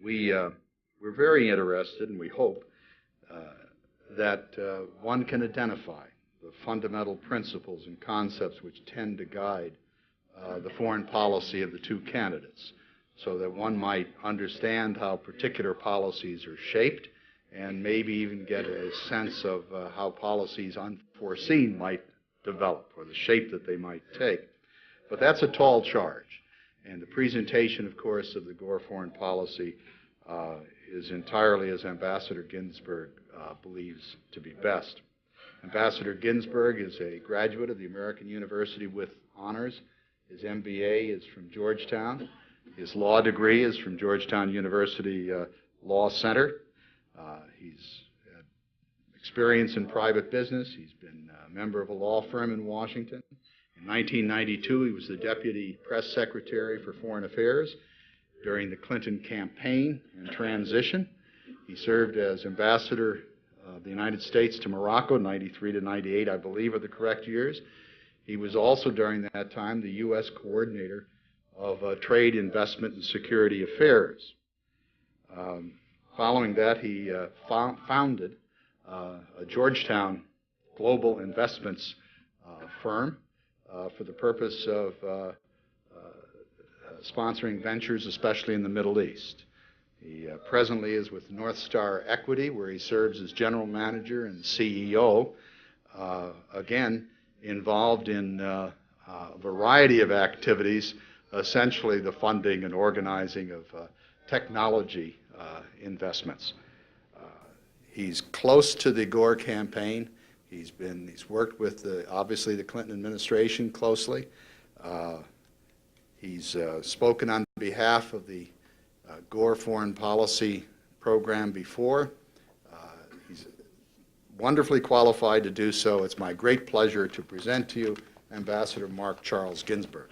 we're very interested, and we hope that one can identify the fundamental principles and concepts which tend to guide the foreign policy of the two candidates, so that one might understand how particular policies are shaped and maybe even get a sense of how policies unforeseen might develop or the shape that they might take. But that's a tall charge. And the presentation, of course, of the Gore foreign policy is entirely as Ambassador Ginsberg believes to be best. Ambassador Ginsberg is a graduate of the American University with honors. His MBA is from Georgetown. His law degree is from Georgetown University Law Center. He's had experience in private business. He's been a member of a law firm in Washington. In 1992, he was the Deputy Press Secretary for Foreign Affairs during the Clinton campaign and transition. He served as Ambassador of the United States to Morocco, 93 to 98, I believe, are the correct years. He was also, during that time, the U.S. coordinator of trade, investment, and security affairs. Following that, he founded a Georgetown global investments firm for the purpose of sponsoring ventures, especially in the Middle East. He presently is with North Star Equity, where he serves as general manager and CEO, again, involved in a variety of activities, essentially the funding and organizing of technology investments. He's close to the Gore campaign. He's worked with obviously the Clinton administration closely. He's spoken on behalf of the Gore foreign policy program before. He's wonderfully qualified to do so. It's my great pleasure to present to you Ambassador Marc Charles Ginsberg.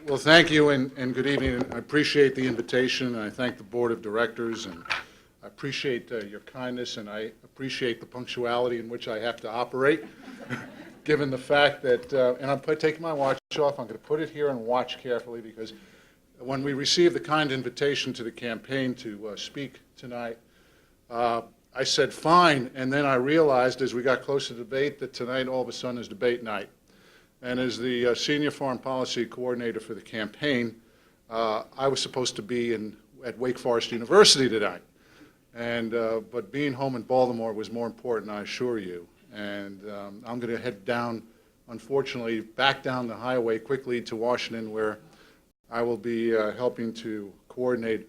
Well, thank you and good evening. I appreciate the invitation, and I thank the Board of Directors, and I appreciate your kindness, and I appreciate the punctuality in which I have to operate, given the fact that, and I'm taking my watch off, I'm going to put it here and watch carefully, because when we received the kind invitation to the campaign to speak tonight, I said fine, and then I realized as we got close to the debate that tonight all of a sudden is debate night. And as the senior foreign policy coordinator for the campaign, I was supposed to be at Wake Forest University tonight. But being home in Baltimore was more important, I assure you. And I'm going to head down, unfortunately, back down the highway quickly to Washington, where I will be helping to coordinate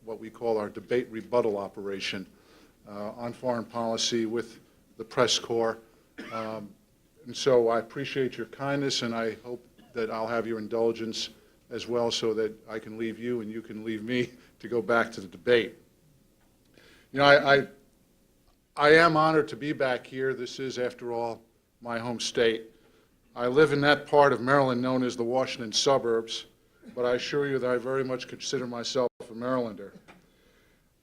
what we call our debate rebuttal operation on foreign policy with the press corps. And so I appreciate your kindness, and I hope that I'll have your indulgence as well, so that I can leave you and you can leave me to go back to the debate. You know, I am honored to be back here. This is, after all, my home state. I live in that part of Maryland known as the Washington suburbs, but I assure you that I very much consider myself a Marylander.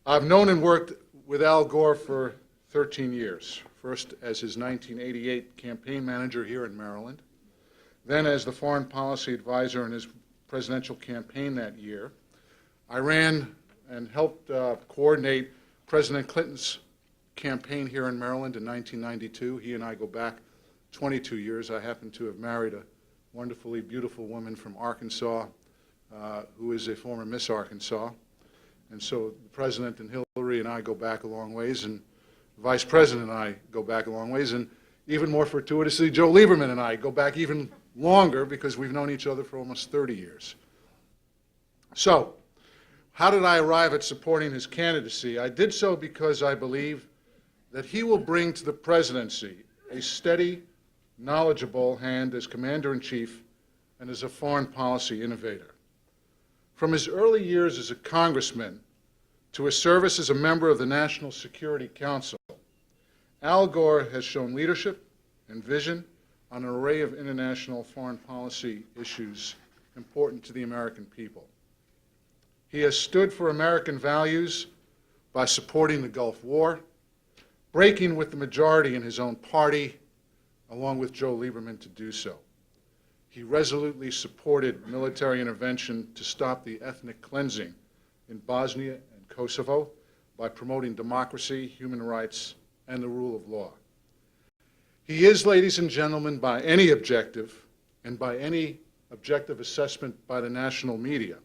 I've known and worked with Al Gore for 13 years. First as his 1988 campaign manager here in Maryland, then as the foreign policy advisor in his presidential campaign that year. I ran and helped coordinate President Clinton's campaign here in Maryland in 1992. He and I go back 22 years. I happen to have married a wonderfully beautiful woman from Arkansas who is a former Miss Arkansas. And so the President and Hillary and I go back a long ways, and Vice President and I go back a long ways, and even more fortuitously, Joe Lieberman and I go back even longer, because we've known each other for almost 30 years. So, how did I arrive at supporting his candidacy? I did so because I believe that he will bring to the presidency a steady, knowledgeable hand as Commander-in-Chief and as a foreign policy innovator. From his early years as a congressman to his service as a member of the National Security Council, Al Gore has shown leadership and vision on an array of international foreign policy issues important to the American people. He has stood for American values by supporting the Gulf War, breaking with the majority in his own party, along with Joe Lieberman, to do so. He resolutely supported military intervention to stop the ethnic cleansing in Bosnia and Kosovo by promoting democracy, human rights, and the rule of law. He is, ladies and gentlemen, by any objective, and by any objective assessment by the national media,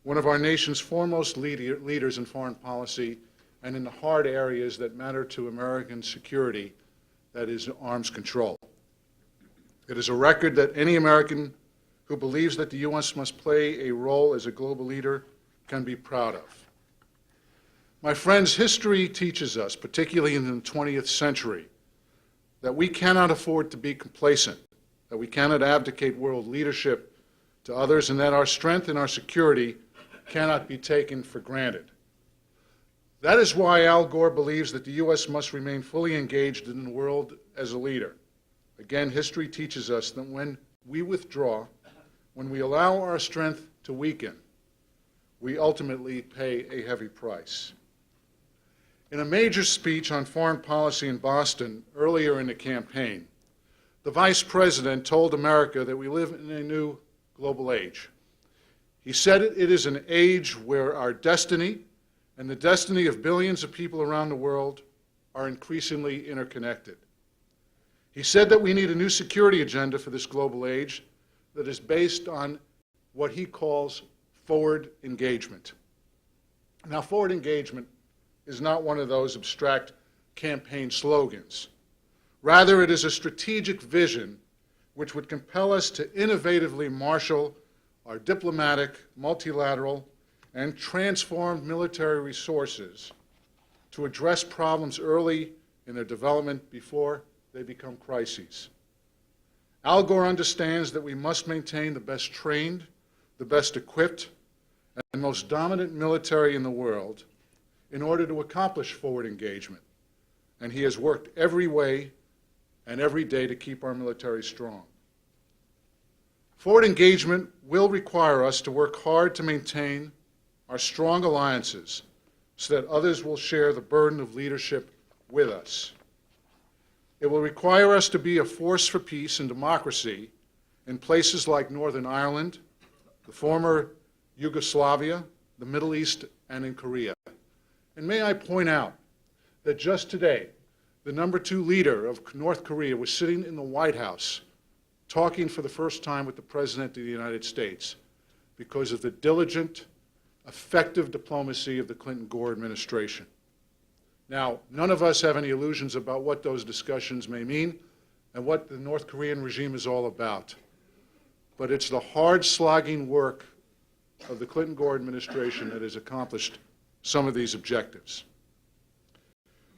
one of our nation's foremost leaders in foreign policy and in the hard areas that matter to American security, that is arms control. It is a record that any American who believes that the U.S. must play a role as a global leader can be proud of. My friends, history teaches us, particularly in the 20th century, that we cannot afford to be complacent, that we cannot abdicate world leadership to others, and that our strength and our security cannot be taken for granted. That is why Al Gore believes that the U.S. must remain fully engaged in the world as a leader. Again, history teaches us that when we withdraw, when we allow our strength to weaken, we ultimately pay a heavy price. In a major speech on foreign policy in Boston earlier in the campaign, the Vice President told America that we live in a new global age. He said it is an age where our destiny and the destiny of billions of people around the world are increasingly interconnected. He said that we need a new security agenda for this global age that is based on what he calls forward engagement. Now, forward engagement is not one of those abstract campaign slogans. Rather, it is a strategic vision which would compel us to innovatively marshal our diplomatic, multilateral, and transformed military resources to address problems early in their development before they become crises. Al Gore understands that we must maintain the best trained, the best equipped, and most dominant military in the world in order to accomplish forward engagement. And he has worked every way and every day to keep our military strong. Forward engagement will require us to work hard to maintain our strong alliances so that others will share the burden of leadership with us. It will require us to be a force for peace and democracy in places like Northern Ireland, the former Yugoslavia, the Middle East, and in Korea. And may I point out that just today, the #2 leader of North Korea was sitting in the White House talking for the first time with the President of the United States because of the diligent, effective diplomacy of the Clinton-Gore administration. Now, none of us have any illusions about what those discussions may mean and what the North Korean regime is all about. But it's the hard-slogging work of the Clinton-Gore administration that has accomplished some of these objectives.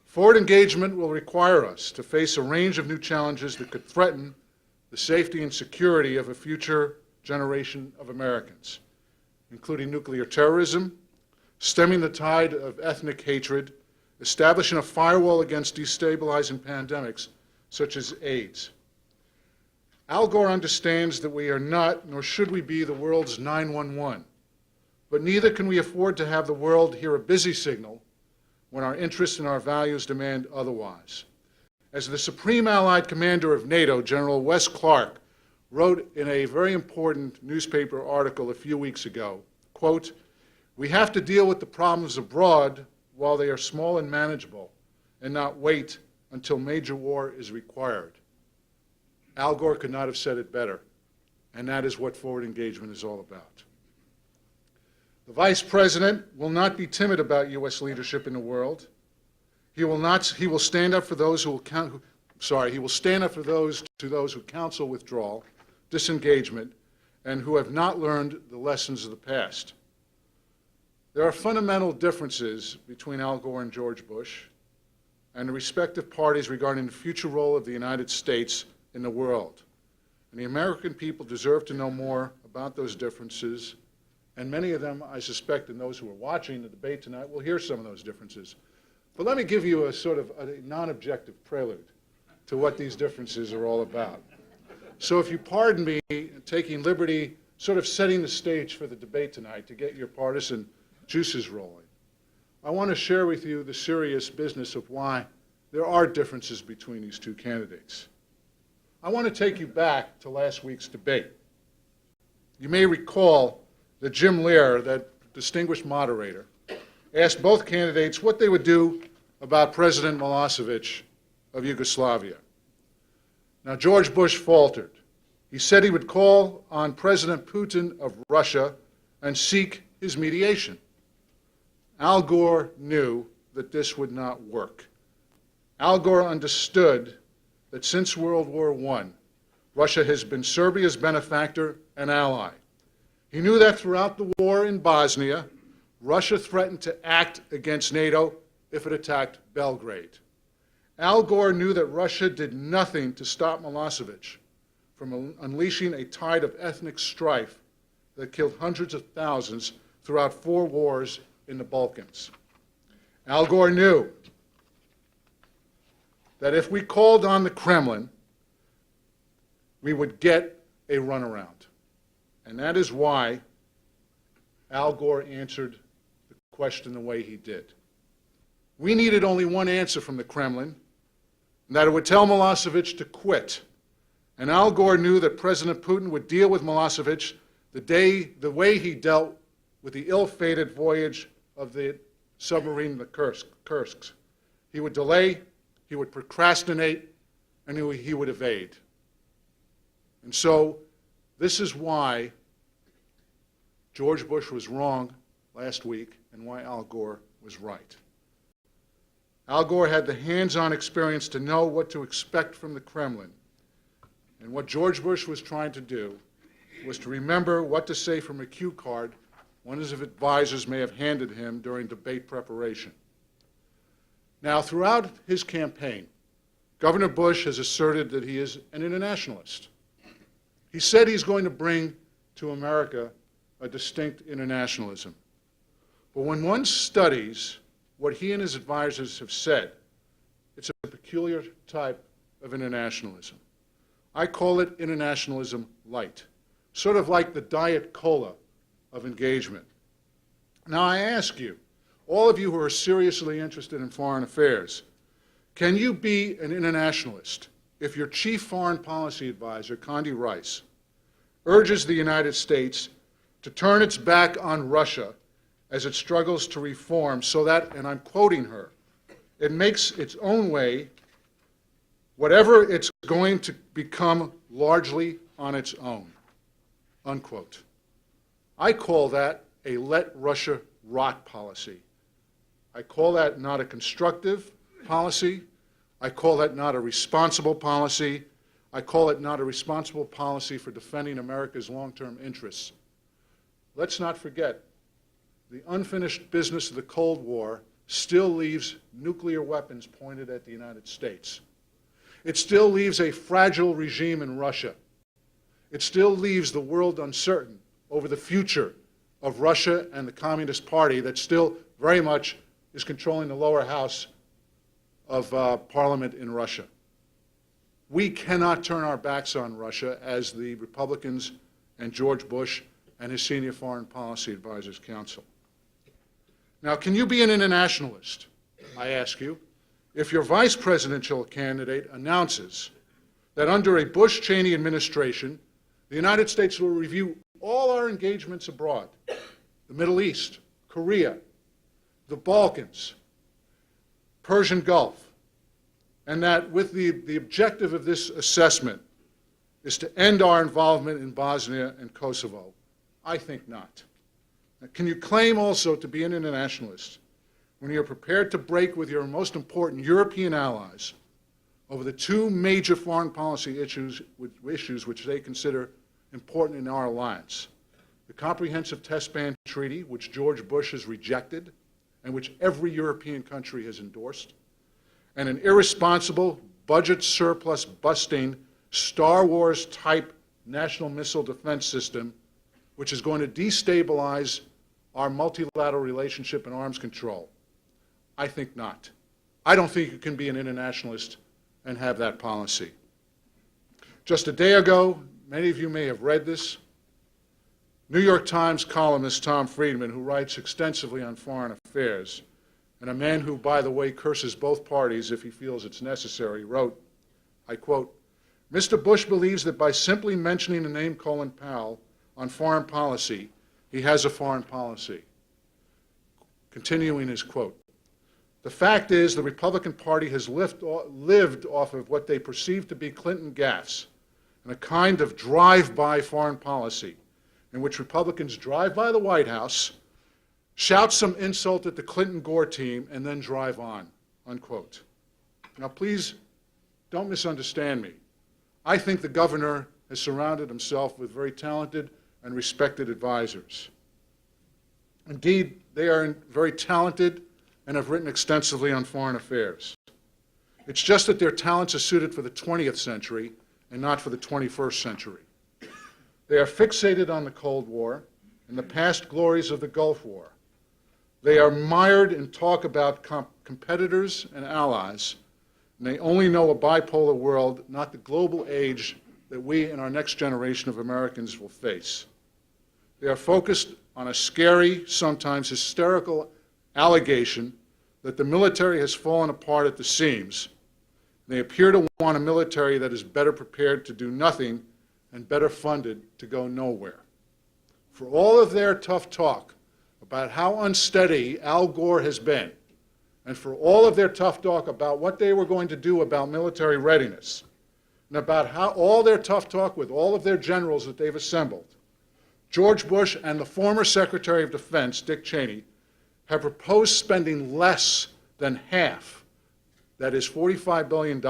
Forward engagement will require us to face a range of new challenges that could threaten the safety and security of a future generation of Americans, including nuclear terrorism, stemming the tide of ethnic hatred, establishing a firewall against destabilizing pandemics such as AIDS. Al Gore understands that we are not, nor should we be, the world's 911, but neither can we afford to have the world hear a busy signal when our interests and our values demand otherwise. As the Supreme Allied Commander of NATO, General Wes Clark, wrote in a very important newspaper article a few weeks ago, quote, "We have to deal with the problems abroad while they are small and manageable, and not wait until major war is required." Al Gore could not have said it better, and that is what forward engagement is all about. The Vice President will not be timid about U.S. leadership in the world. He will stand up for those who will stand up for those who counsel withdrawal, disengagement, and who have not learned the lessons of the past. There are fundamental differences between Al Gore and George Bush and the respective parties regarding the future role of the United States in the world. And the American people deserve to know more about those differences, and many of them, I suspect, and those who are watching the debate tonight will hear some of those differences. But let me give you a sort of a non-objective prelude to what these differences are all about. So if you pardon me taking liberty, sort of setting the stage for the debate tonight to get your partisan juices rolling, I want to share with you the serious business of why there are differences between these two candidates. I want to take you back to last week's debate. You may recall that Jim Lear, that distinguished moderator, asked both candidates what they would do about President Milosevic of Yugoslavia. Now, George Bush faltered. He said he would call on President Putin of Russia and seek his mediation. Al Gore knew that this would not work. Al Gore understood that since World War I, Russia has been Serbia's benefactor and ally. He knew that throughout the war in Bosnia, Russia threatened to act against NATO if it attacked Belgrade. Al Gore knew that Russia did nothing to stop Milosevic from unleashing a tide of ethnic strife that killed hundreds of thousands throughout 4 wars in the Balkans. Al Gore knew that if we called on the Kremlin, we would get a runaround. And that is why Al Gore answered the question the way he did. We needed only one answer from the Kremlin, and that it would tell Milosevic to quit. And Al Gore knew that President Putin would deal with Milosevic the way he dealt with the ill-fated voyage of the submarine, the Kursk. He would delay, he would procrastinate, and he would evade. And so this is why George Bush was wrong last week and why Al Gore was right. Al Gore had the hands-on experience to know what to expect from the Kremlin. And what George Bush was trying to do was to remember what to say from a cue card one of his advisors may have handed him during debate preparation. Now, throughout his campaign, Governor Bush has asserted that he is an internationalist. He said he's going to bring to America a distinct internationalism. But when one studies what he and his advisors have said, it's a peculiar type of internationalism. I call it internationalism light, sort of like the Diet Cola of engagement. Now I ask you, all of you who are seriously interested in foreign affairs, can you be an internationalist if your chief foreign policy advisor, Condi Rice, urges the United States to turn its back on Russia as it struggles to reform so that, and I'm quoting her, it makes its own way, whatever it's going to become largely on its own, unquote. I call that a let Russia rot policy. I call that not a constructive policy. I call that not a responsible policy. I call it not a responsible policy for defending America's long-term interests. Let's not forget, the unfinished business of the Cold War still leaves nuclear weapons pointed at the United States. It still leaves a fragile regime in Russia. It still leaves the world uncertain over the future of Russia and the Communist Party that still very much is controlling the lower house of parliament in Russia. We cannot turn our backs on Russia as the Republicans and George Bush and his senior foreign policy advisors counsel. Now, can you be an internationalist, I ask you, if your vice presidential candidate announces that under a Bush-Cheney administration, the United States will review all our engagements abroad, the Middle East, Korea, the Balkans, Persian Gulf, and that with the objective of this assessment is to end our involvement in Bosnia and Kosovo? I think not. Now, can you claim also to be an internationalist when you're prepared to break with your most important European allies over the 2 major foreign policy issues which they consider important in our alliance? The Comprehensive Test Ban Treaty, which George Bush has rejected and which every European country has endorsed, and an irresponsible, budget surplus busting, Star Wars type national missile defense system, which is going to destabilize our multilateral relationship and arms control. I think not. I don't think you can be an internationalist and have that policy. Just a day ago, many of you may have read this, New York Times columnist Tom Friedman, who writes extensively on foreign affairs, and a man who, by the way, curses both parties if he feels it's necessary, wrote, I quote, "Mr. Bush believes that by simply mentioning the name Colin Powell, on foreign policy, he has a foreign policy. Continuing his quote, "The fact is the Republican Party has lived off of what they perceive to be Clinton gaffes and a kind of drive-by foreign policy in which Republicans drive by the White House, shout some insult at the Clinton-Gore team, and then drive on," unquote. Now, please don't misunderstand me. I think the governor has surrounded himself with very talented and respected advisors. Indeed, they are very talented and have written extensively on foreign affairs. It's just that their talents are suited for the 20th century and not for the 21st century. They are fixated on the Cold War and the past glories of the Gulf War. They are mired in talk about competitors and allies, and they only know a bipolar world, not the global age that we and our next generation of Americans will face. They are focused on a scary, sometimes hysterical allegation that the military has fallen apart at the seams. They appear to want a military that is better prepared to do nothing and better funded to go nowhere. For all of their tough talk about how unsteady Al Gore has been, and for all of their tough talk about what they were going to do about military readiness, and about how all their tough talk with all of their generals that they've assembled, George Bush and the former Secretary of Defense, Dick Cheney, have proposed spending less than half, that is $45 billion,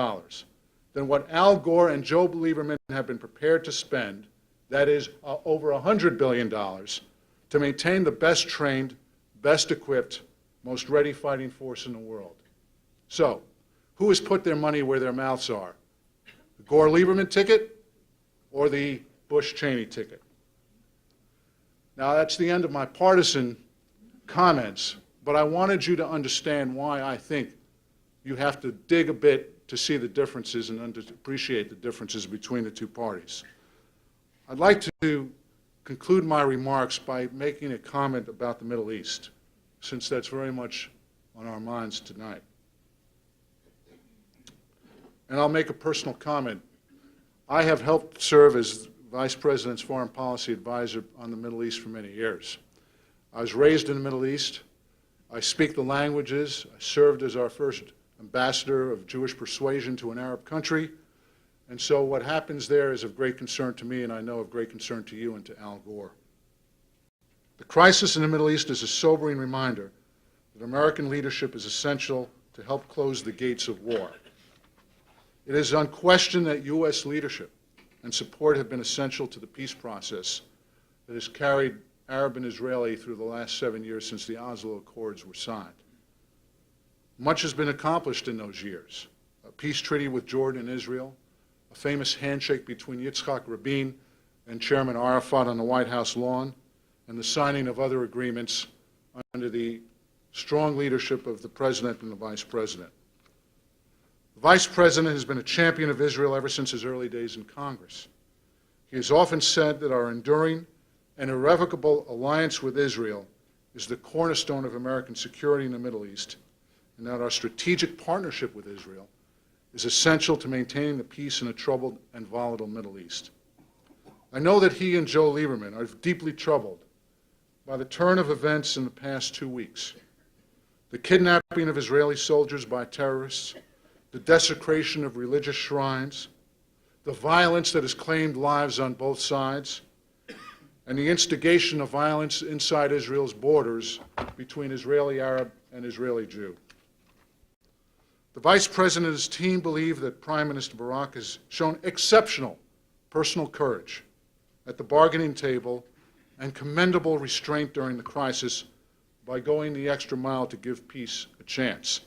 than what Al Gore and Joe Lieberman have been prepared to spend, that is over $100 billion, to maintain the best trained, best equipped, most ready fighting force in the world. So, who has put their money where their mouths are? The Gore-Lieberman ticket or the Bush-Cheney ticket? Now, that's the end of my partisan comments, but I wanted you to understand why I think you have to dig a bit to see the differences and appreciate the differences between the two parties. I'd like to conclude my remarks by making a comment about the Middle East, since that's very much on our minds tonight. And I'll make a personal comment. I have helped serve as Vice President's Foreign Policy Advisor on the Middle East for many years. I was raised in the Middle East. I speak the languages. I served as our first ambassador of Jewish persuasion to an Arab country. And so what happens there is of great concern to me, and I know of great concern to you and to Al Gore. The crisis in the Middle East is a sobering reminder that American leadership is essential to help close the gates of war. It is unquestioned that U.S. leadership and support have been essential to the peace process that has carried Arab and Israeli through the last 7 years since the Oslo Accords were signed. Much has been accomplished in those years. A peace treaty with Jordan and Israel, a famous handshake between Yitzhak Rabin and Chairman Arafat on the White House lawn, and the signing of other agreements under the strong leadership of the President and the Vice President. The Vice President has been a champion of Israel ever since his early days in Congress. He has often said that our enduring and irrevocable alliance with Israel is the cornerstone of American security in the Middle East, and that our strategic partnership with Israel is essential to maintaining the peace in a troubled and volatile Middle East. I know that he and Joe Lieberman are deeply troubled by the turn of events in the past 2 weeks. The kidnapping of Israeli soldiers by terrorists, the desecration of religious shrines, the violence that has claimed lives on both sides, and the instigation of violence inside Israel's borders between Israeli Arab and Israeli Jew. The Vice President and his team believe that Prime Minister Marc has shown exceptional personal courage at the bargaining table and commendable restraint during the crisis by going the extra mile to give peace a chance.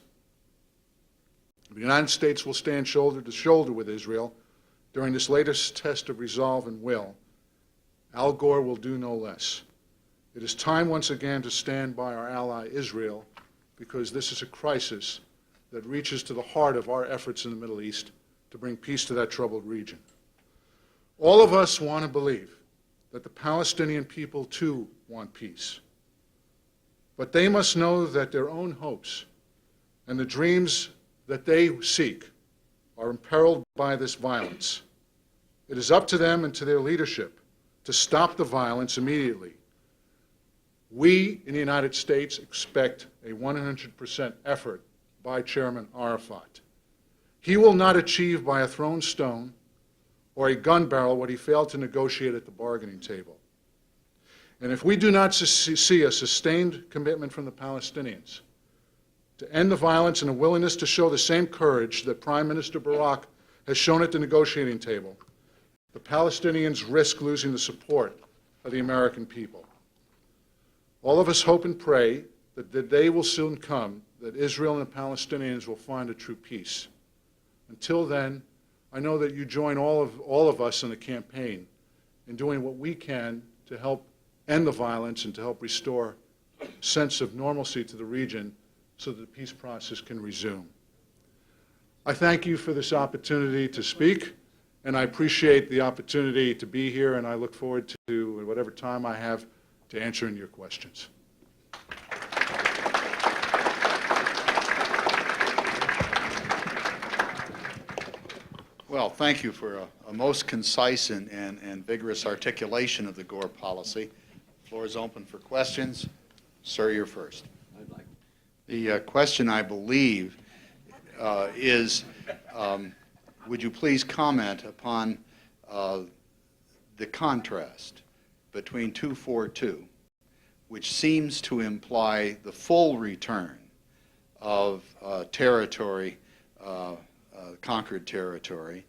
The United States will stand shoulder to shoulder with Israel during this latest test of resolve and will. Al Gore will do no less. It is time once again to stand by our ally Israel, because this is a crisis that reaches to the heart of our efforts in the Middle East to bring peace to that troubled region. All of us want to believe that the Palestinian people too want peace. But they must know that their own hopes and the dreams that they seek are imperiled by this violence. It is up to them and to their leadership to stop the violence immediately. We in the United States expect a 100% effort by Chairman Arafat. He will not achieve by a thrown stone or a gun barrel what he failed to negotiate at the bargaining table. And if we do not see a sustained commitment from the Palestinians to end the violence and a willingness to show the same courage that Prime Minister Barak has shown at the negotiating table, the Palestinians risk losing the support of the American people. All of us hope and pray that the day will soon come that Israel and the Palestinians will find a true peace. Until then, I know that you join all of us in the campaign in doing what we can to help end the violence and to help restore a sense of normalcy to the region so that the peace process can resume. I thank you for this opportunity to speak, and I appreciate the opportunity to be here, and I look forward to whatever time I have to answering your questions. Well, thank you for a most concise and vigorous articulation of the Gore policy. The floor is open for questions. Sir, you're first. I'd like. The question, I believe, is, would you please comment upon the contrast between 242, which seems to imply the full return of territory, conquered territory,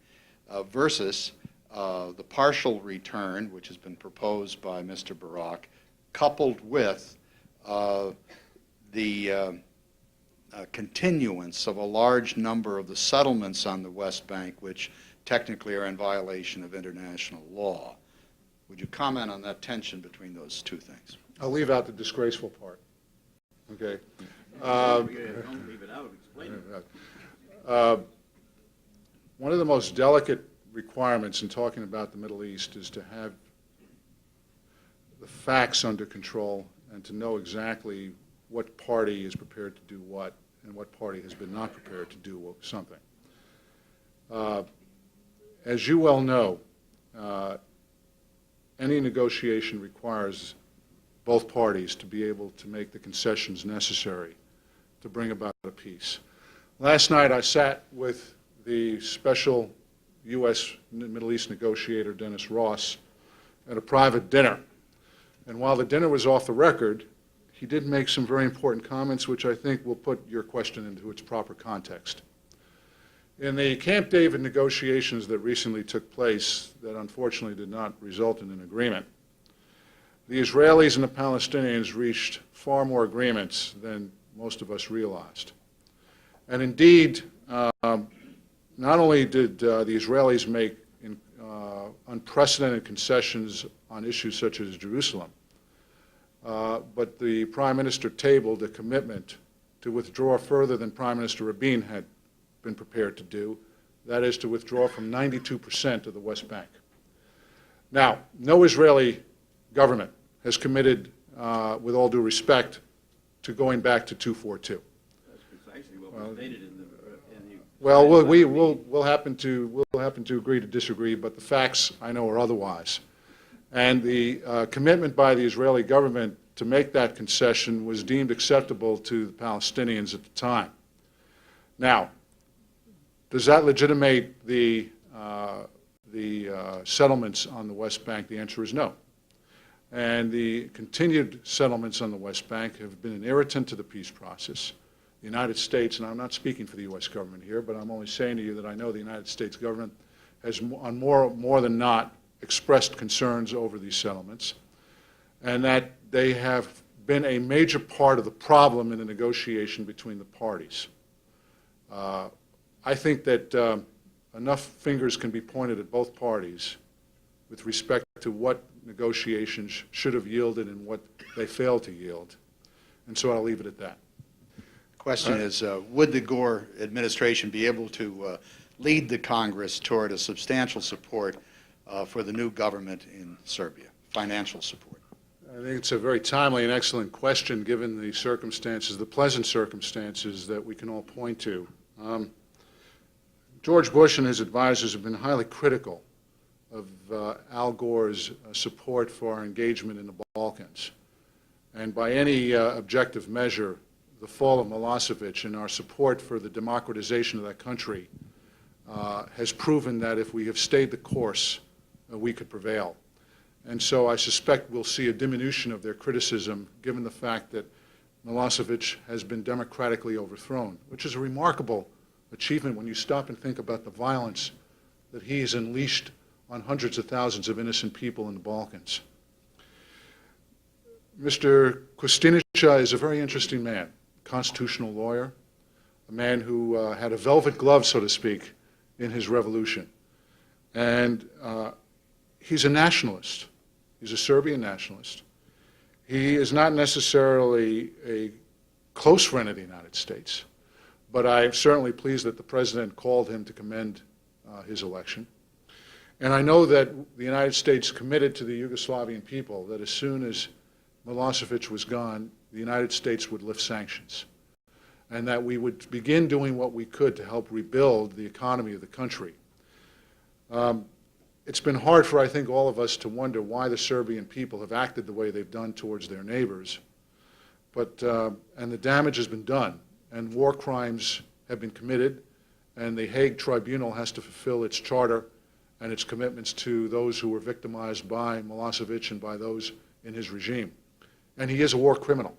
versus the partial return, which has been proposed by Mr. Barak, coupled with the continuance of a large number of the settlements on the West Bank, which technically are in violation of international law. Would you comment on that tension between those two things? I'll leave out the disgraceful part. Okay. Don't leave it out. Explain it. One of the most delicate requirements in talking about the Middle East is to have the facts under control and to know exactly what party is prepared to do what and what party has been not prepared to do something. As you well know, any negotiation requires both parties to be able to make the concessions necessary to bring about a peace. Last night I sat with the special U.S. Middle East negotiator, Dennis Ross, at a private dinner. And while the dinner was off the record, he did make some very important comments which I think will put your question into its proper context. In the Camp David negotiations that recently took place that unfortunately did not result in an agreement, the Israelis and the Palestinians reached far more agreements than most of us realized. And indeed, not only did the Israelis make unprecedented concessions on issues such as Jerusalem, but the Prime Minister tabled a commitment to withdraw further than Prime Minister Rabin had been prepared to do, that is to withdraw from 92% of the West Bank. Now, no Israeli government has committed, with all due respect, to going back to 242. That's precisely what was stated in the. Well, we'll happen to agree to disagree, but the facts I know are otherwise. And the commitment by the Israeli government to make that concession was deemed acceptable to the Palestinians at the time. Now, does that legitimate the settlements on the West Bank? The answer is no. And the continued settlements on the West Bank have been an irritant to the peace process. The United States, and I'm not speaking for the U.S. government here, but I'm only saying to you that I know the United States government has on more than not expressed concerns over these settlements, and that they have been a major part of the problem in the negotiation between the parties. I think that enough fingers can be pointed at both parties with respect to what negotiations should have yielded and what they failed to yield, and so I'll leave it at that. The question is, would the Gore administration be able to lead the Congress toward a substantial support for the new government in Serbia, financial support? I think it's a very timely and excellent question given the circumstances, the pleasant circumstances that we can all point to. George Bush and his advisors have been highly critical of Al Gore's support for our engagement in the Balkans. And by any objective measure, the fall of Milosevic and our support for the democratization of that country has proven that if we have stayed the course, we could prevail. And so I suspect we'll see a diminution of their criticism given the fact that Milosevic has been democratically overthrown, which is a remarkable achievement when you stop and think about the violence that he's unleashed on hundreds of thousands of innocent people in the Balkans. Mr. Kostunica is a very interesting man, constitutional lawyer, a man who had a velvet glove, so to speak, in his revolution. And he's a nationalist. He's a Serbian nationalist. He is not necessarily a close friend of the United States, but I'm certainly pleased that the President called him to commend his election. And I know that the United States committed to the Yugoslavian people that as soon as Milosevic was gone, the United States would lift sanctions, and that we would begin doing what we could to help rebuild the economy of the country. It's been hard for, I think, all of us to wonder why the Serbian people have acted the way they've done towards their neighbors. But, and the damage has been done, and war crimes have been committed, and the Hague Tribunal has to fulfill its charter and its commitments to those who were victimized by Milosevic and by those in his regime. And he is a war criminal.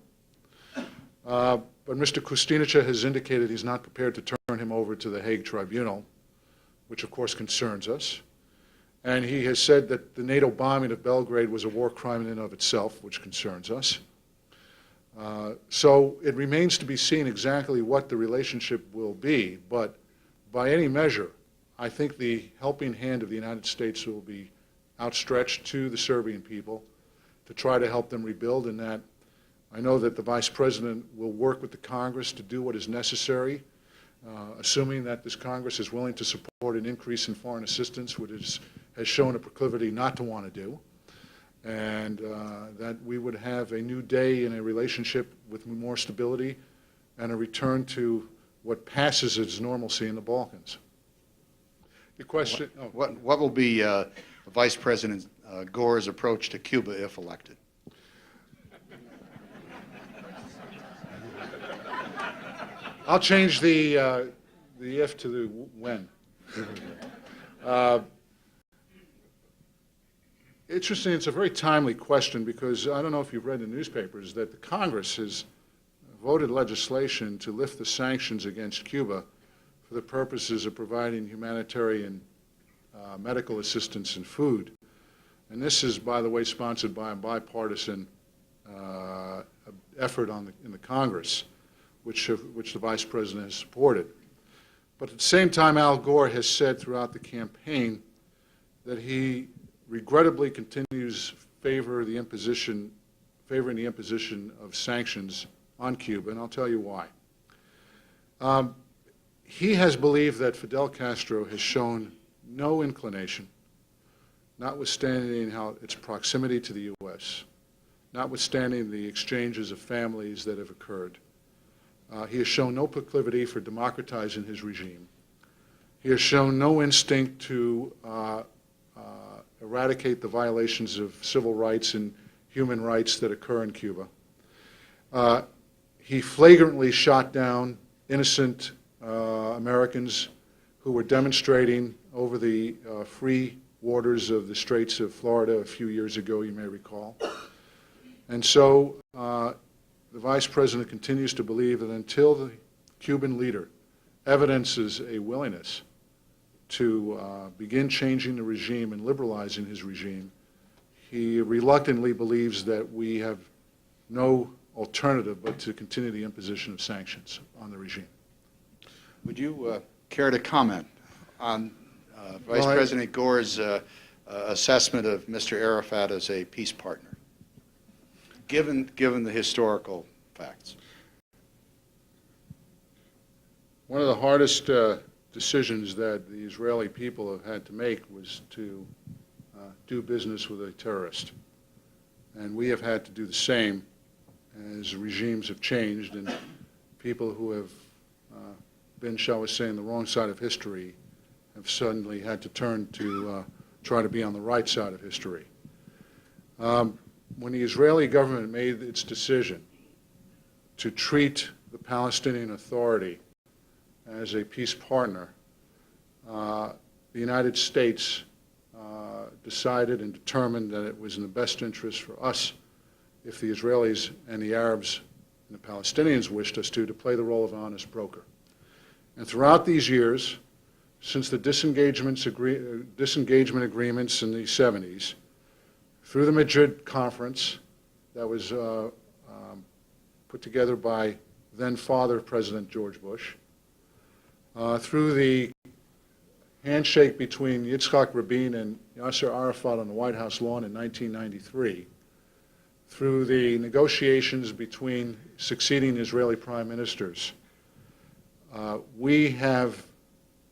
But Mr. Kostunica has indicated he's not prepared to turn him over to the Hague Tribunal, which of course concerns us. And he has said that the NATO bombing of Belgrade was a war crime in and of itself, which concerns us. So it remains to be seen exactly what the relationship will be, but by any measure, I think the helping hand of the United States will be outstretched to the Serbian people to try to help them rebuild, and that I know that the Vice President will work with the Congress to do what is necessary, assuming that this Congress is willing to support an increase in foreign assistance, which has shown a proclivity not to want to do, and that we would have a new day in a relationship with more stability and a return to what passes as normalcy in the Balkans. Your question? What will be Vice President Gore's approach to Cuba if elected? I'll change the if to the when. Interesting, it's a very timely question because I don't know if you've read the newspapers that the Congress has voted legislation to lift the sanctions against Cuba for the purposes of providing humanitarian medical assistance and food. And this is, by the way, sponsored by a bipartisan effort in the Congress, which the Vice President has supported. But at the same time, Al Gore has said throughout the campaign that he regrettably continues favoring the imposition of sanctions on Cuba, and I'll tell you why. He has believed that Fidel Castro has shown no inclination, notwithstanding its proximity to the U.S., notwithstanding the exchanges of families that have occurred. He has shown no proclivity for democratizing his regime. He has shown no instinct to eradicate the violations of civil rights and human rights that occur in Cuba. He flagrantly shot down innocent Americans who were demonstrating over the free waters of the Straits of Florida a few years ago, you may recall. And so the Vice President continues to believe that until the Cuban leader evidences a willingness to begin changing the regime and liberalizing his regime, he reluctantly believes that we have no alternative but to continue the imposition of sanctions on the regime. Would you care to comment on Vice President Gore's assessment of Mr. Arafat as a peace partner, given the historical facts? One of the hardest decisions that the Israeli people have had to make was to do business with a terrorist. And we have had to do the same as regimes have changed and people who have been, shall we say, on the wrong side of history have suddenly had to turn to try to be on the right side of history. When the Israeli government made its decision to treat the Palestinian Authority as a peace partner, the United States decided and determined that it was in the best interest for us, if the Israelis and the Arabs and the Palestinians wished us to play the role of honest broker. And throughout these years, since the disengagement agreements in the 70s, through the Madrid Conference that was put together by then-father President George Bush, through the handshake between Yitzhak Rabin and Yasser Arafat on the White House lawn in 1993, through the negotiations between succeeding Israeli prime ministers, we have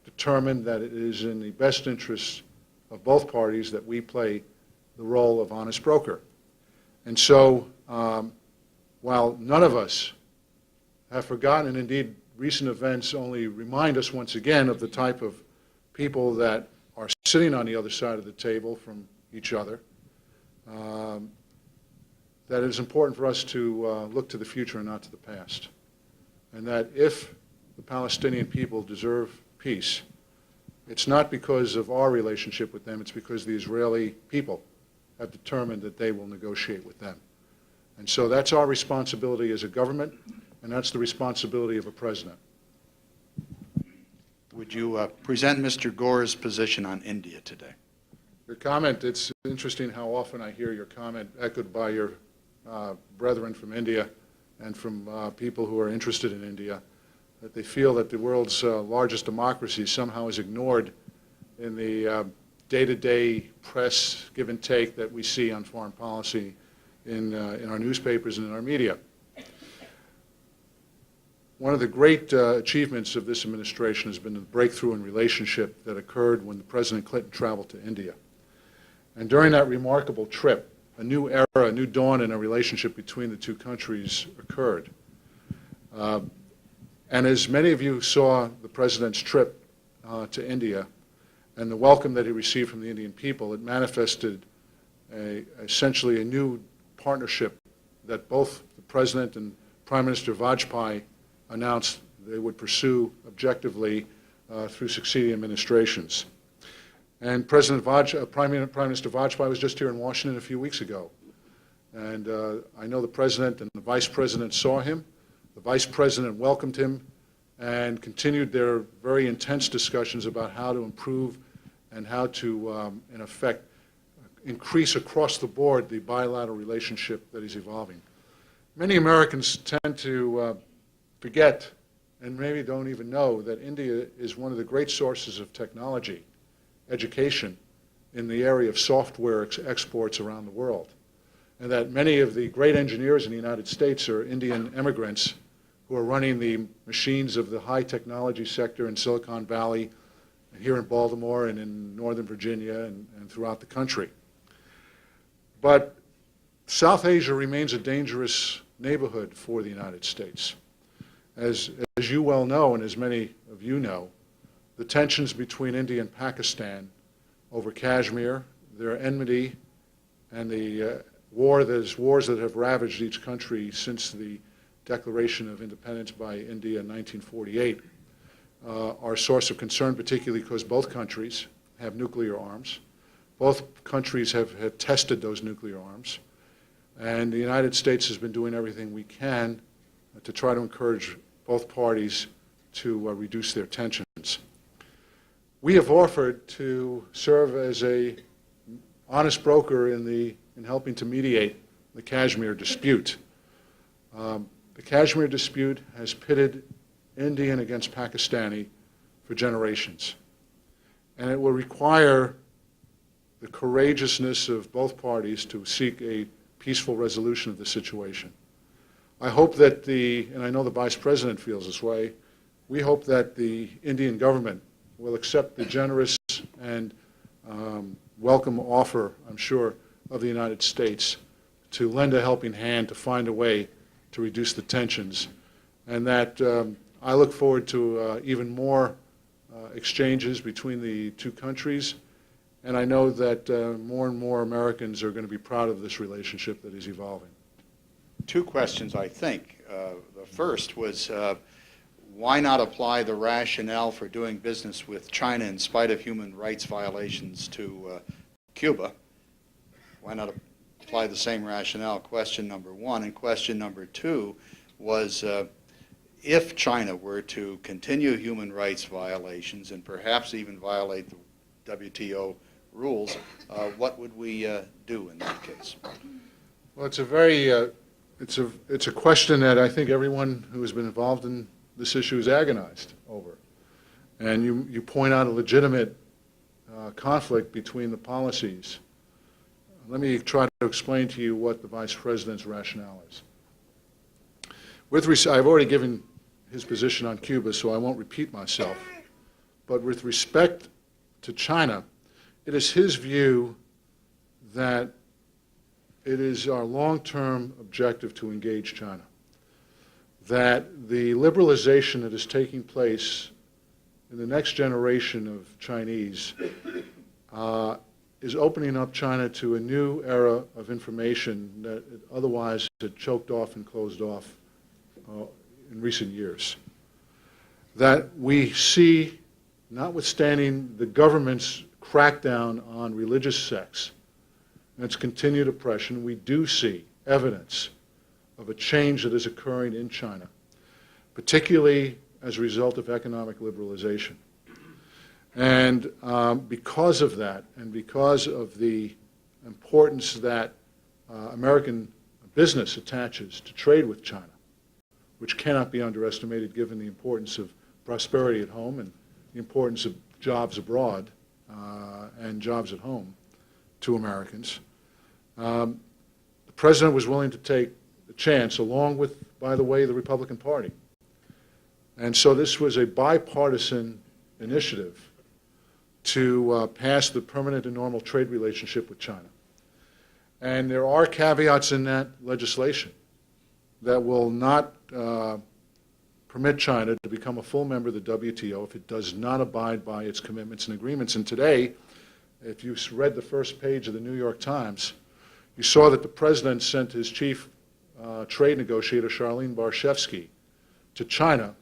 determined that it is in the best interests of both parties that we play the role of honest broker. And so, while none of us have forgotten, and indeed recent events only remind us once again of the type of people that are sitting on the other side of the table from each other, that it is important for us to look to the future and not to the past. And that if the Palestinian people deserve peace, it's not because of our relationship with them, it's because the Israeli people have determined that they will negotiate with them. And so that's our responsibility as a government, and that's the responsibility of a president. Would you present Mr. Gore's position on India today? Your comment, it's interesting how often I hear your comment echoed by your brethren from India and from people who are interested in India, that they feel that the world's largest democracy somehow is ignored in the day-to-day press give and take that we see on foreign policy in our newspapers and in our media. One of the great achievements of this administration has been the breakthrough in relationship that occurred when President Clinton traveled to India. And during that remarkable trip, a new era, a new dawn in a relationship between the two countries occurred. And as many of you saw the President's trip to India and the welcome that he received from the Indian people, it manifested essentially a new partnership that both the President and Prime Minister Vajpayee announced they would pursue objectively through succeeding administrations. And Prime Minister Vajpayee was just here in Washington a few weeks ago. And I know the President and the Vice President saw him. The Vice President welcomed him and continued their very intense discussions about how to improve and how to, in effect, increase across the board the bilateral relationship that is evolving. Many Americans tend to forget and maybe don't even know that India is one of the great sources of technology, education in the area of software exports around the world, and that many of the great engineers in the United States are Indian immigrants who are running the machines of the high technology sector in Silicon Valley, and here in Baltimore and in Northern Virginia and throughout the country. But South Asia remains a dangerous neighborhood for the United States. As you well know, and as many of you know, the tensions between India and Pakistan over Kashmir, their enmity, and the wars that have ravaged each country since the declaration of independence by India in 1948 are a source of concern, particularly because both countries have nuclear arms. Both countries have tested those nuclear arms. And the United States has been doing everything we can to try to encourage both parties to reduce their tensions. We have offered to serve as an honest broker in helping to mediate the Kashmir dispute. The Kashmir dispute has pitted Indian against Pakistani for generations. And it will require the courageousness of both parties to seek a peaceful resolution of the situation. I hope that and I know the Vice President feels this way, we hope that the Indian government will accept the generous and welcome offer, I'm sure, of the United States to lend a helping hand to find a way to reduce the tensions, and that I look forward to even more exchanges between the two countries, And I know that more and more Americans are going to be proud of this relationship that is evolving. Two questions, I think. The first was, why not apply the rationale for doing business with China in spite of human rights violations to Cuba? Why not apply the same rationale? Question number one. And question number two was, if China were to continue human rights violations and perhaps even violate the WTO rules, what would we do in that case? Well, it's a very it's a question that I think everyone who has been involved in this issue is agonized over. And you point out a legitimate conflict between the policies. Let me try to explain to you what the Vice President's rationale is. I've already given his position on Cuba, so I won't repeat myself. But with respect to China, it is his view that it is our long-term objective to engage China, that the liberalization that is taking place in the next generation of Chinese is opening up China to a new era of information that it otherwise had choked off and closed off in recent years. That we see, notwithstanding the government's crackdown on religious sects and its continued oppression, we do see evidence of a change that is occurring in China, particularly as a result of economic liberalization. And because of that, and because of the importance that American business attaches to trade with China, which cannot be underestimated given the importance of prosperity at home and the importance of jobs abroad and jobs at home to Americans, the President was willing to take the chance, along with, by the way, the Republican Party. And so this was a bipartisan initiative to pass the permanent and normal trade relationship with China. And there are caveats in that legislation that will not permit China to become a full member of the WTO if it does not abide by its commitments and agreements. And today, if you read the first page of the New York Times, you saw that the President sent his chief trade negotiator, Charlene Barshevsky, to China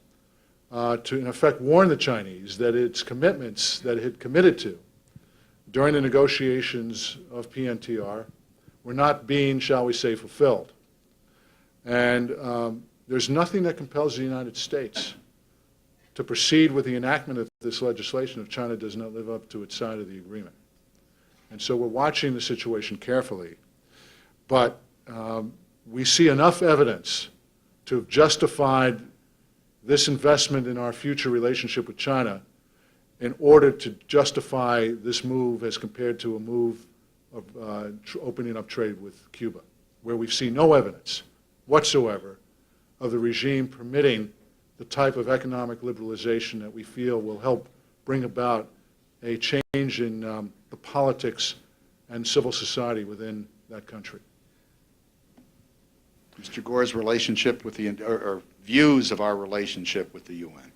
to, in effect, warn the Chinese that its commitments that it had committed to during the negotiations of PNTR were not being, shall we say, fulfilled. And there's nothing that compels the United States to proceed with the enactment of this legislation if China does not live up to its side of the agreement. And so we're watching the situation carefully. But we see enough evidence to have justified this investment in our future relationship with China in order to justify this move as compared to a move of opening up trade with Cuba, where we've seen no evidence whatsoever of the regime permitting the type of economic liberalization that we feel will help bring about a change in the politics and civil society within that country. Mr. Gore's relationship with the, or views of our relationship with the UN.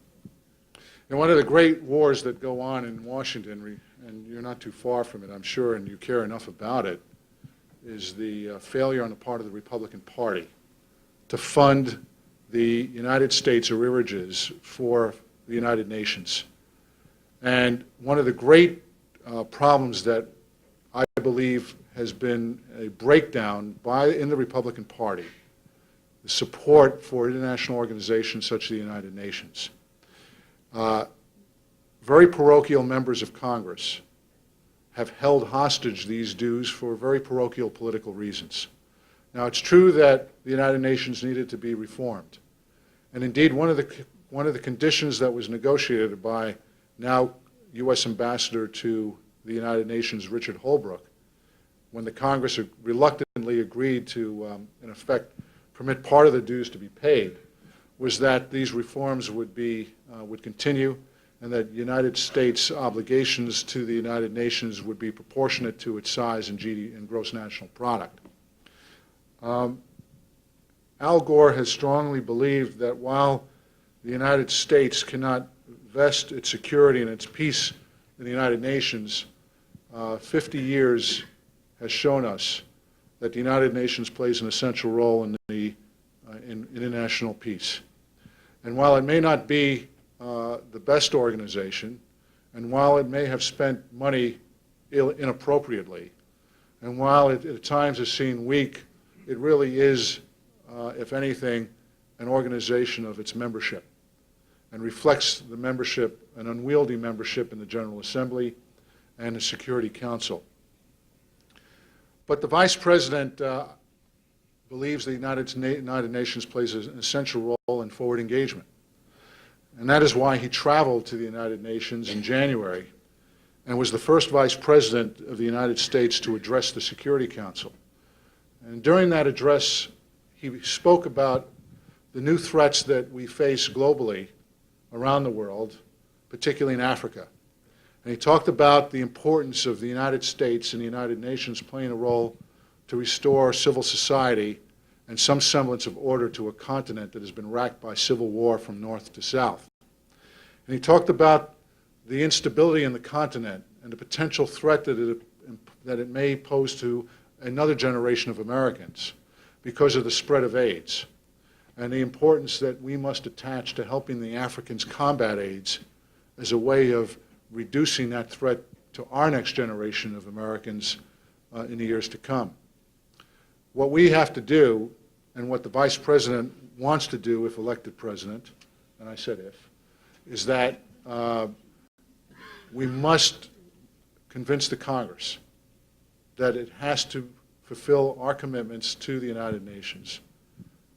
And one of the great wars that go on in Washington, and you're not too far from it, I'm sure, and you care enough about it, is the failure on the part of the Republican Party to fund the United States arrearages for the United Nations. And one of the great problems that I believe has been a breakdown in the Republican Party, the support for international organizations such as the United Nations. Very parochial members of Congress have held hostage these dues for very parochial political reasons. Now, it's true that the United Nations needed to be reformed. And indeed, one of the conditions that was negotiated by now U.S. Ambassador to the United Nations, Richard Holbrooke, when the Congress reluctantly agreed to, in effect, permit part of the dues to be paid, was that these reforms would continue, and that United States obligations to the United Nations would be proportionate to its size and gross national product. Al Gore has strongly believed that while the United States cannot vest its security and its peace in the United Nations, 50 years has shown us that the United Nations plays an essential role in in international peace. And while it may not be the best organization, and while it may have spent money inappropriately, and while it at times is seen weak, it really is, if anything, an organization of its membership, and reflects the membership, an unwieldy membership in the General Assembly and the Security Council. But the Vice President believes the United Nations plays an essential role in forward engagement. And that is why he traveled to the United Nations in January and was the first Vice President of the United States to address the Security Council. And during that address, he spoke about the new threats that we face globally around the world, particularly in Africa. And he talked about the importance of the United States and the United Nations playing a role to restore civil society and some semblance of order to a continent that has been racked by civil war from north to south. And he talked about the instability in the continent and the potential threat that it may pose to another generation of Americans because of the spread of AIDS, and the importance that we must attach to helping the Africans combat AIDS as a way of reducing that threat to our next generation of Americans in the years to come. What we have to do, and what the Vice President wants to do if elected President, and I said if, is that we must convince the Congress that it has to fulfill our commitments to the United Nations,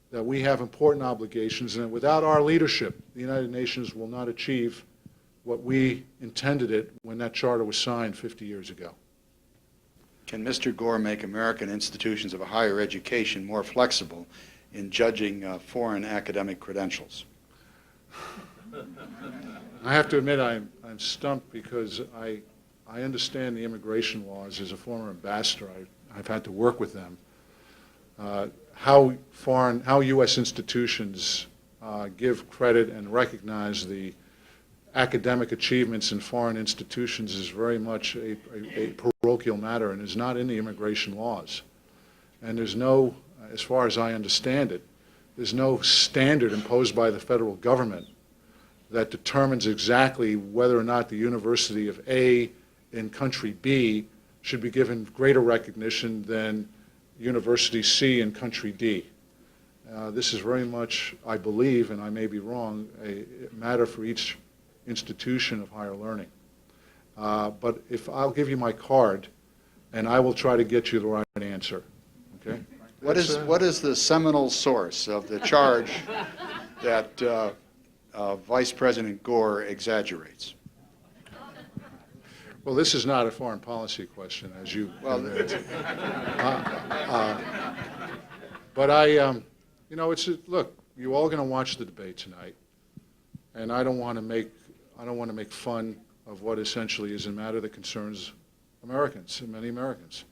that we have important obligations, and that without our leadership, the United Nations will not achieve what we intended it when that charter was signed 50 years ago. Can Mr. Gore make American institutions of higher education more flexible in judging foreign academic credentials? I have to admit I'm stumped because I understand the immigration laws. As a former ambassador, I've had to work with them. How U.S. institutions give credit and recognize the academic achievements in foreign institutions is very much a parochial matter and is not in the immigration laws. And there's no, as far as I understand it, there's no standard imposed by the federal government that determines exactly whether or not the University of A in country B should be given greater recognition than University C in country D. This is very much, I believe, and I may be wrong, a matter for each institution of higher learning. But if I'll give you my card, and I will try to get you the right answer. Okay? What is the seminal source of the charge that Vice President Gore exaggerates? Well, this is not a foreign policy question, as you. Well, but you know, look. You're all going to watch the debate tonight, and I don't want to make fun of what essentially is a matter that concerns Americans, many Americans.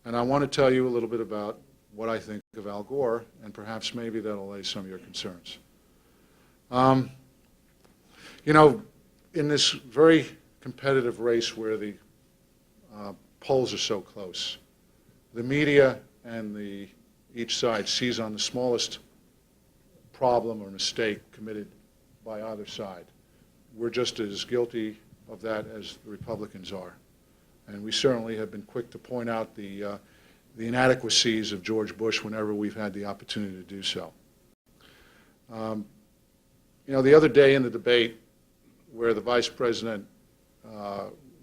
And I want to tell you a little bit about what I think of Al Gore, and perhaps maybe that'll allay some of your concerns. You know, in this very competitive race where the polls are so close, the media and each side sees on the smallest problem or mistake committed by either side. We're just as guilty of that as the Republicans are. And we certainly have been quick to point out the inadequacies of George Bush whenever we've had the opportunity to do so. You know, the other day in the debate where the Vice President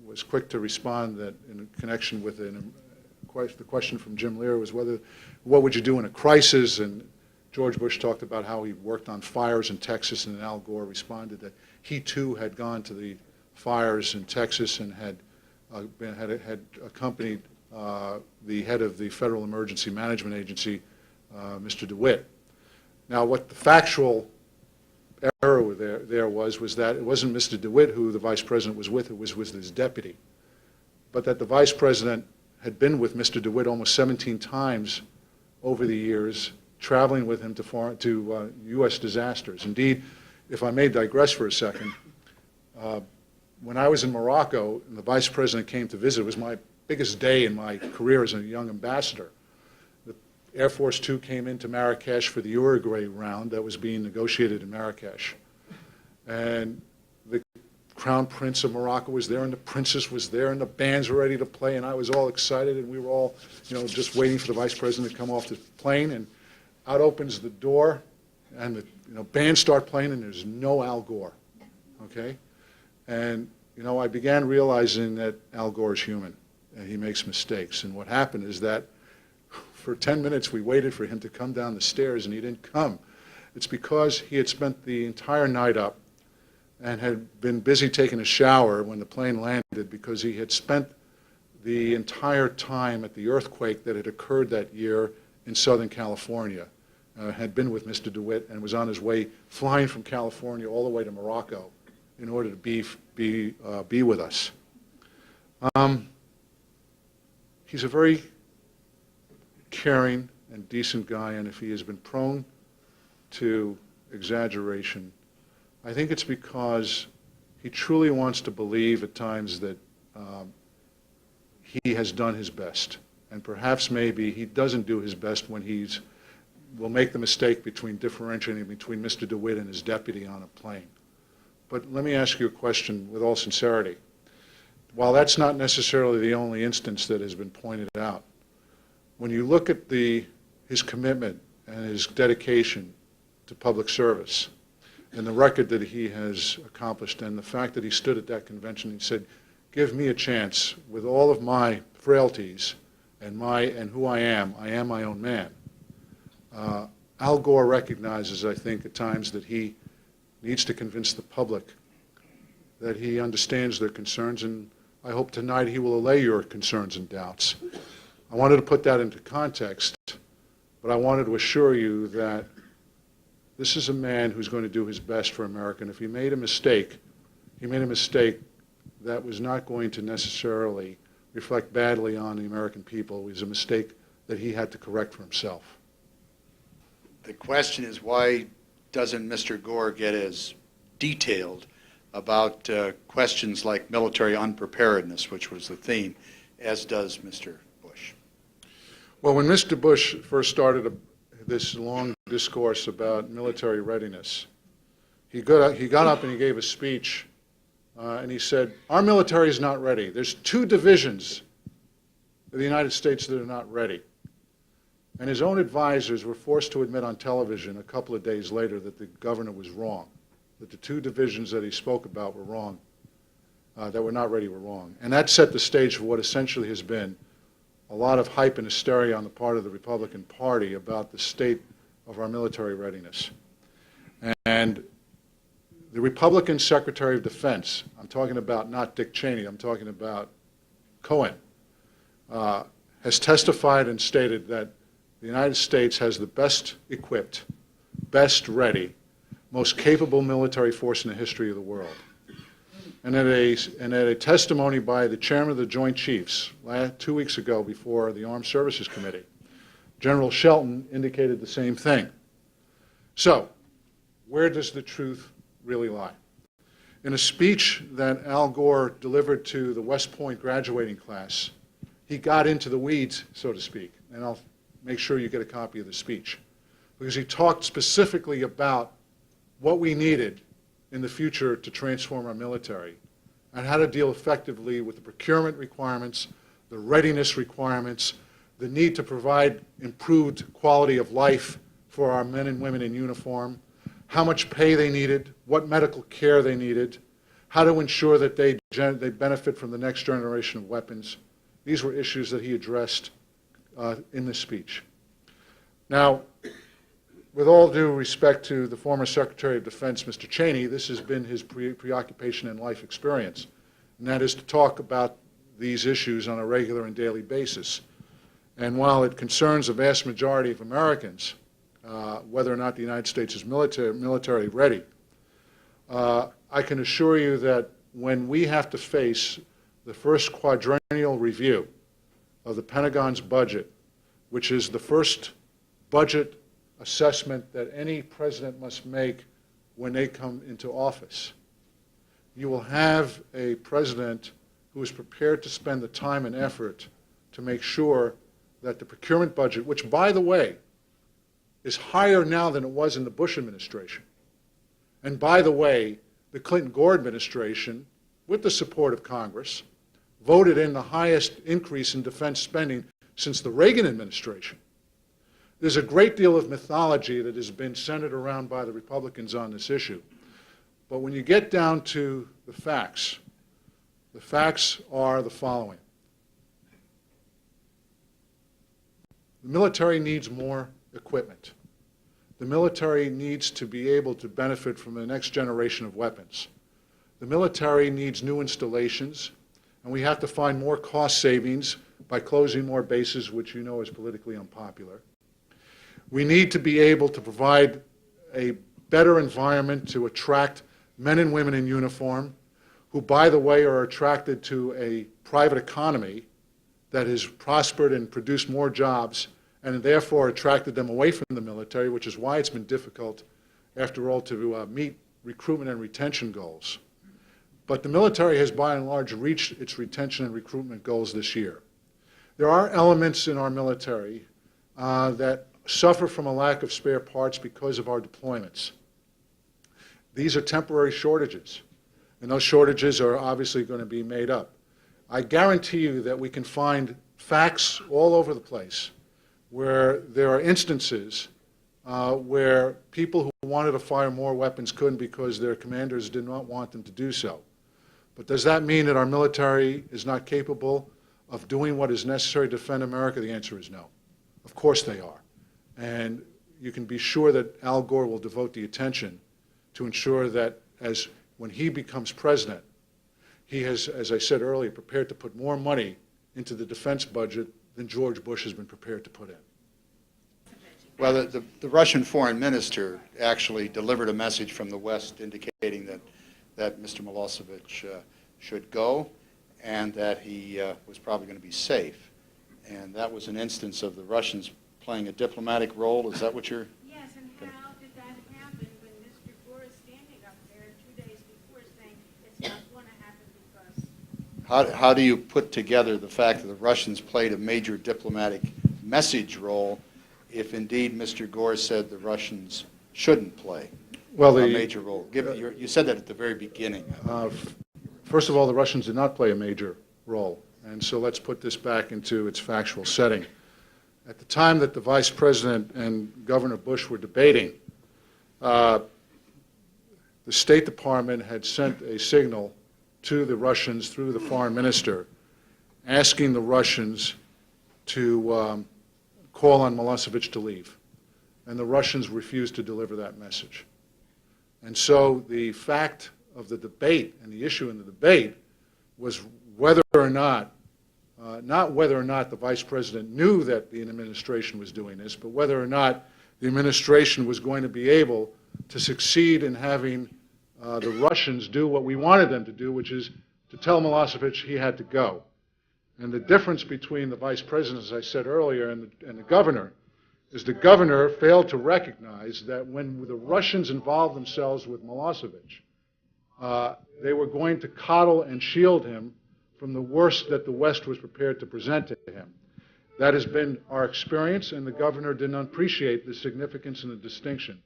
was quick to respond that in connection with the question from Jim Lear was what would you do in a crisis, and George Bush talked about how he worked on fires in Texas, and Al Gore responded that he too had gone to the fires in Texas and had accompanied the head of the Federal Emergency Management Agency, Mr. DeWitt. Now, what the factual error there was that it wasn't Mr. DeWitt who the Vice President was with, it was his deputy, but that the Vice President had been with Mr. DeWitt almost 17 times over the years, traveling with him to U.S. disasters. Indeed, if I may digress for a second, when I was in Morocco and the vice president came to visit, it was my biggest day in my career as a young ambassador. The Air Force 2 came into Marrakesh for the Uruguay round that was being negotiated in Marrakesh. And the Crown Prince of Morocco was there, and the princess was there, and the bands were ready to play, and I was all excited, and we were all, just waiting for the vice president to come off the plane, and out opens the door, and the bands start playing, and there's no Al Gore, okay? And, I began realizing that Al Gore is human, and he makes mistakes, and what happened is that for 10 minutes we waited for him to come down the stairs, and he didn't come. It's because he had spent the entire night up and had been busy taking a shower when the plane landed, because he had spent the entire time at the earthquake that had occurred that year in Southern California. Had been with Mr. DeWitt and was on his way flying from California all the way to Morocco in order to be with us. He's a very caring and decent guy, and if he has been prone to exaggeration, I think it's because he truly wants to believe at times that he has done his best. And perhaps maybe he doesn't do his best when will make the mistake between differentiating between Mr. DeWitt and his deputy on a plane. But let me ask you a question with all sincerity. While that's not necessarily the only instance that has been pointed out, when you look at his commitment and his dedication to public service, and the record that he has accomplished, and the fact that he stood at that convention and said, give me a chance with all of my frailties and who I am my own man. Al Gore recognizes, I think, at times that he needs to convince the public that he understands their concerns, and I hope tonight he will allay your concerns and doubts. I wanted to put that into context, but I wanted to assure you that this is a man who's going to do his best for America, and if he made a mistake, that was not going to necessarily reflect badly on the American people. It was a mistake that he had to correct for himself. The question is, why doesn't Mr. Gore get as detailed about questions like military unpreparedness, which was the theme, as does Mr. Bush? Well, when Mr. Bush first started this long discourse about military readiness, he got up and he gave a speech, and he said, our military is not ready. There's 2 divisions of the United States that are not ready. And his own advisors were forced to admit on television a couple of days later that the governor was wrong, that the 2 divisions that he spoke about were wrong, that were not ready were wrong. And that set the stage for what essentially has been a lot of hype and hysteria on the part of the Republican Party about the state of our military readiness. And the Republican Secretary of Defense, I'm talking about not Dick Cheney, I'm talking about Cohen, has testified and stated that the United States has the best equipped, best ready, most capable military force in the history of the world. And at a testimony by the chairman of the Joint Chiefs 2 weeks ago before the Armed Services Committee, General Shelton indicated the same thing. So, where does the truth really lie? In a speech that Al Gore delivered to the West Point graduating class, he got into the weeds, so to speak, and I'll make sure you get a copy of the speech, because he talked specifically about what we needed in the future to transform our military and how to deal effectively with the procurement requirements, the readiness requirements, the need to provide improved quality of life for our men and women in uniform, how much pay they needed, what medical care they needed, how to ensure that they benefit from the next generation of weapons. These were issues that he addressed in this speech. Now, with all due respect to the former Secretary of Defense, Mr. Cheney, this has been his preoccupation and life experience, and that is to talk about these issues on a regular and daily basis. And while it concerns a vast majority of Americans, whether or not the United States is military ready, I can assure you that when we have to face the first quadrennial review of the Pentagon's budget, which is the first budget assessment that any president must make when they come into office, you will have a president who is prepared to spend the time and effort to make sure that the procurement budget, which, by the way, is higher now than it was in the Bush administration. And by the way, the Clinton-Gore administration, with the support of Congress, voted in the highest increase in defense spending since the Reagan administration. There's a great deal of mythology that has been centered around by the Republicans on this issue. But when you get down to the facts are the following. The military needs more equipment. The military needs to be able to benefit from the next generation of weapons. The military needs new installations, and we have to find more cost savings by closing more bases, which you know is politically unpopular. We need to be able to provide a better environment to attract men and women in uniform, who, by the way, are attracted to a private economy that has prospered and produced more jobs, and therefore attracted them away from the military, which is why it's been difficult, after all, to meet recruitment and retention goals. But the military has, by and large, reached its retention and recruitment goals this year. There are elements in our military that suffer from a lack of spare parts because of our deployments. These are temporary shortages, and those shortages are obviously going to be made up. I guarantee you that we can find facts all over the place where there are instances where people who wanted to fire more weapons couldn't because their commanders did not want them to do so. But does that mean that our military is not capable of doing what is necessary to defend America? The answer is no. Of course they are. And you can be sure that Al Gore will devote the attention to ensure that when he becomes president, he has, as I said earlier, prepared to put more money into the defense budget than George Bush has been prepared to put in. Well, the Russian foreign minister actually delivered a message from the West indicating that Mr. Milosevic should go and that he was probably going to be safe. And that was an instance of the Russians playing a diplomatic role. Is that what you're... Yes, and how did that happen when Mr. Gore is standing up there 2 days before saying it's not going to happen because... How do you put together the fact that the Russians played a major diplomatic message role if indeed Mr. Gore said the Russians shouldn't play a major role? You said that at the very beginning. First of all, the Russians did not play a major role, and so let's put this back into its factual setting. At the time that the Vice President and Governor Bush were debating, the State Department had sent a signal to the Russians through the Foreign Minister asking the Russians to call on Milosevic to leave. And the Russians refused to deliver that message. And so the fact of the debate and the issue in the debate was whether or not whether or not the Vice President knew that the administration was doing this, but whether or not the administration was going to be able to succeed in having the Russians do what we wanted them to do, which is to tell Milosevic he had to go. And the difference between the Vice President, as I said earlier, and the Governor, is the Governor failed to recognize that when the Russians involved themselves with Milosevic, they were going to coddle and shield him from the worst that the West was prepared to present to him. That has been our experience, and the Governor did not appreciate the significance and the distinction,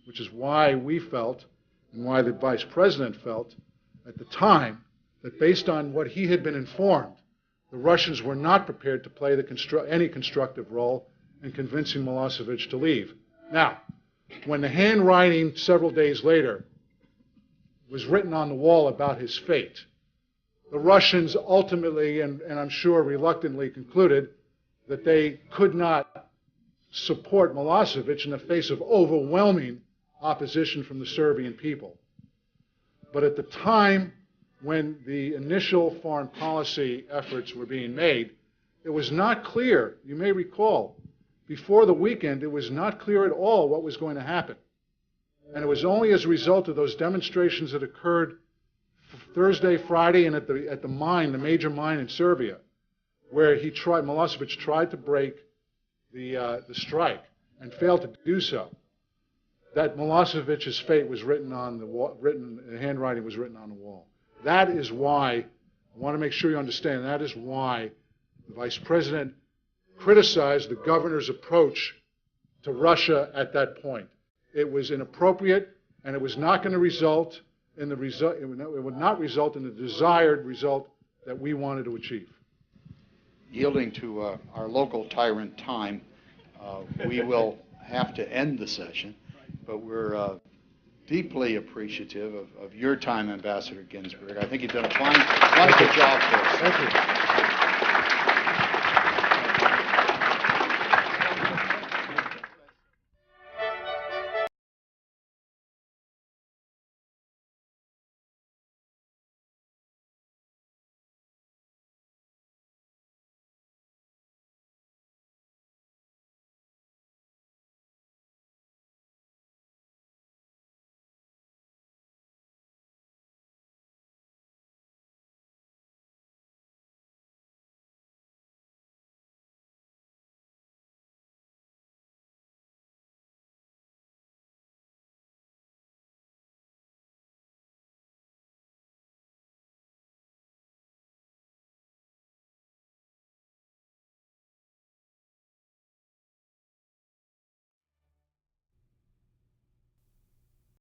which is why we felt, and why the Vice President felt at the time, that based on what he had been informed, the Russians were not prepared to play any constructive role in convincing Milosevic to leave. Now, when the handwriting several days later was written on the wall about his fate, the Russians ultimately, and I'm sure reluctantly, concluded that they could not support Milosevic in the face of overwhelming opposition from the Serbian people. But at the time when the initial foreign policy efforts were being made, it was not clear, you may recall, before the weekend, it was not clear at all what was going to happen. And it was only as a result of those demonstrations that occurred Thursday, Friday, and at the mine, the major mine in Serbia, where Milosevic tried to break the strike and failed to do so, that Milosevic's fate was written on the wall, the handwriting was written on the wall. That is why, I want to make sure you understand, that is why the Vice President criticized the governor's approach to Russia at that point. It was inappropriate, and it was not going to result in the result. It would not result in the desired result that we wanted to achieve. Yielding to our local tyrant time, we will have to end the session, but we're deeply appreciative of your time, Ambassador Ginsberg. I think you've done a wonderful job for us. Thank you.